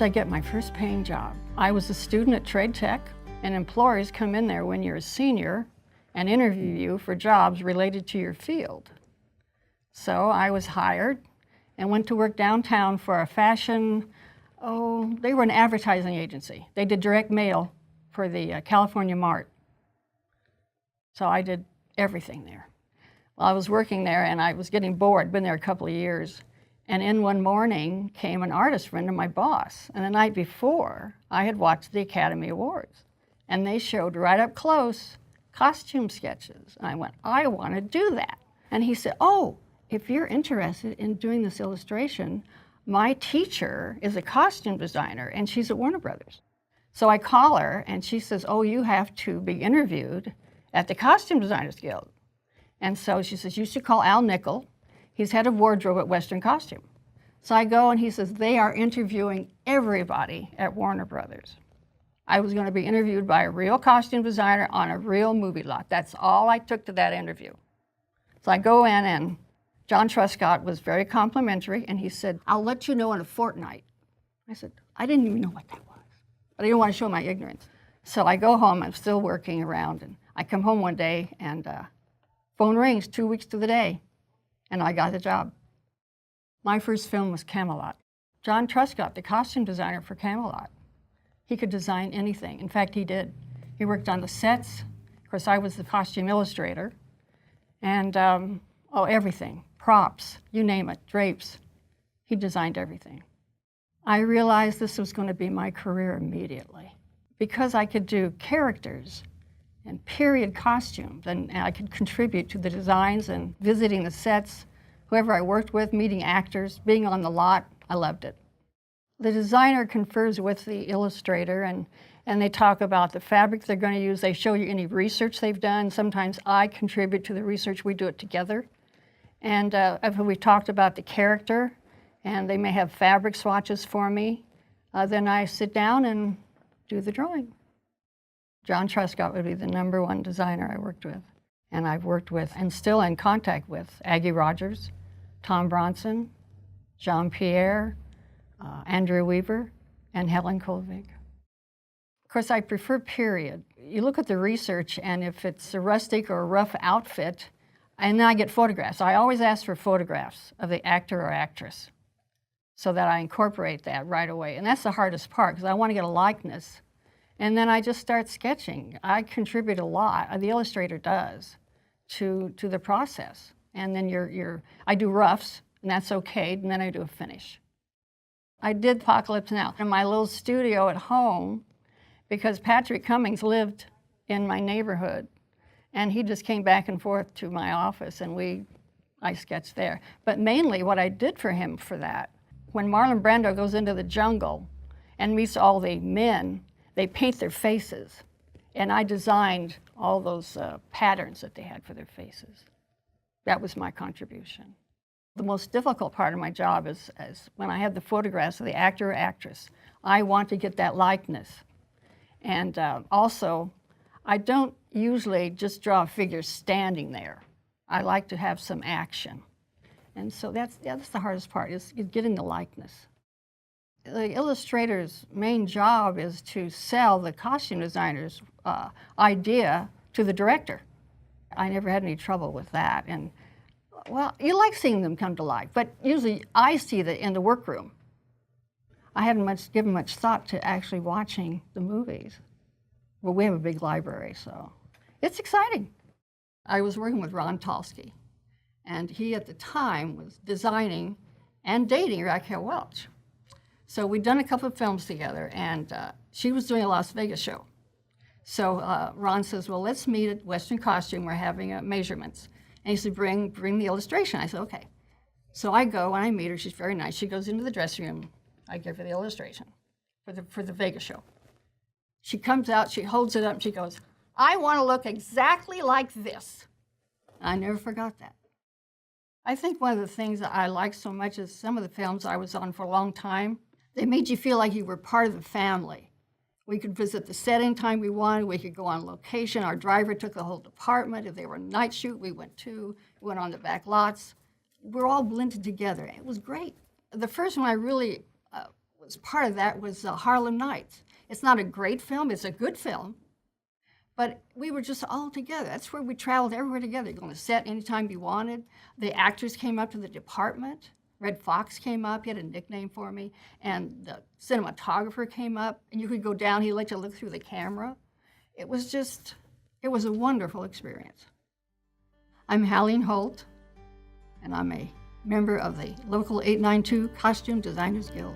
did I get my first paying job? I was a student at Trade Tech, and employers come in there when you're a senior and interview you for jobs related to your field. So I was hired and went to work downtown for a fashion, they were an advertising agency. They did direct mail for the California Mart. So I did everything there. Well, I was working there and I was getting bored, been there a couple of years. And in one morning came an artist friend of my boss. And the night before, I had watched the Academy Awards. And they showed right up close costume sketches. And I went, I want to do that. And he said, oh, if you're interested in doing this illustration, my teacher is a costume designer and she's at Warner Brothers. So I call her and she says, oh, you have to be interviewed at the Costume Designers Guild. And so she says, you should call Al Nickel. He's head of wardrobe at Western Costume. So I go and he says, they are interviewing everybody at Warner Brothers. I was going to be interviewed by a real costume designer on a real movie lot. That's all I took to that interview. So I go in and John Truscott was very complimentary and he said, I'll let you know in a fortnight. I said, I didn't even know what that was. But I didn't want to show my ignorance. So I go home, I'm still working around, and I come home one day and phone rings 2 weeks to the day. And I got the job. My first film was Camelot. John Truscott, the costume designer for Camelot, he could design anything. In fact, he did. He worked on the sets. Of course, I was the costume illustrator. And, everything. Props, you name it, drapes. He designed everything. I realized this was going to be my career immediately. Because I could do characters and period costumes, and I could contribute to the designs and visiting the sets, whoever I worked with, meeting actors, being on the lot, I loved it. The designer confers with the illustrator and they talk about the fabric they're going to use. They show you any research they've done. Sometimes I contribute to the research, we do it together. And after we talked about the character, and they may have fabric swatches for me, then I sit down and do the drawing. John Truscott would be the #1 designer I worked with. And I've worked with, and still in contact with, Aggie Rogers, Tom Bronson, Jean-Pierre, Andrea Weaver, and Helen Kolvig. Of course, I prefer period. You look at the research, and if it's a rustic or a rough outfit, and then I get photographs. I always ask for photographs of the actor or actress so that I incorporate that right away. And that's the hardest part, because I want to get a likeness. And then I just start sketching. I contribute a lot, the illustrator does, to the process. And then I do roughs, and that's okay, and then I do a finish. I did Apocalypse Now in my little studio at home because Patrick Cummings lived in my neighborhood. And he just came back and forth to my office, and I sketched there. But mainly what I did for him for that, when Marlon Brando goes into the jungle and meets all the men, they paint their faces. And I designed all those patterns that they had for their faces. That was my contribution. The most difficult part of my job is when I have the photographs of the actor or actress. I want to get that likeness. And also, I don't usually just draw figures standing there. I like to have some action. And so that's the hardest part, is getting the likeness. The illustrator's main job is to sell the costume designer's idea to the director. I never had any trouble with that. And, well, you like seeing them come to life, but usually I see that in the workroom. I haven't given much thought to actually watching the movies. Well, we have a big library, so it's exciting. I was working with Ron Talsky, and he at the time was designing and dating Raquel Welch. So we'd done a couple of films together, and she was doing a Las Vegas show. So Ron says, well, let's meet at Western Costume. We're having measurements. And he said, bring the illustration. I said, okay. So I go, and I meet her. She's very nice. She goes into the dressing room. I give her the illustration for the Vegas show. She comes out, she holds it up, and she goes, I want to look exactly like this. I never forgot that. I think one of the things that I like so much is some of the films I was on for a long time, they made you feel like you were part of the family. We could visit the set anytime we wanted. We could go on location. Our driver took the whole department. If they were a night shoot, we went too. We went on the back lots. We're all blended together. It was great. The first one I really part of that was Harlem Nights. It's not a great film, it's a good film, but we were just all together. That's where we traveled everywhere together. Going to set anytime you wanted. The actors came up to the department. Red Fox came up, he had a nickname for me, and the cinematographer came up, and you could go down, he let you look through the camera. It was a wonderful experience. I'm Haleen Holt, and I'm a member of the local 892 Costume Designers Guild.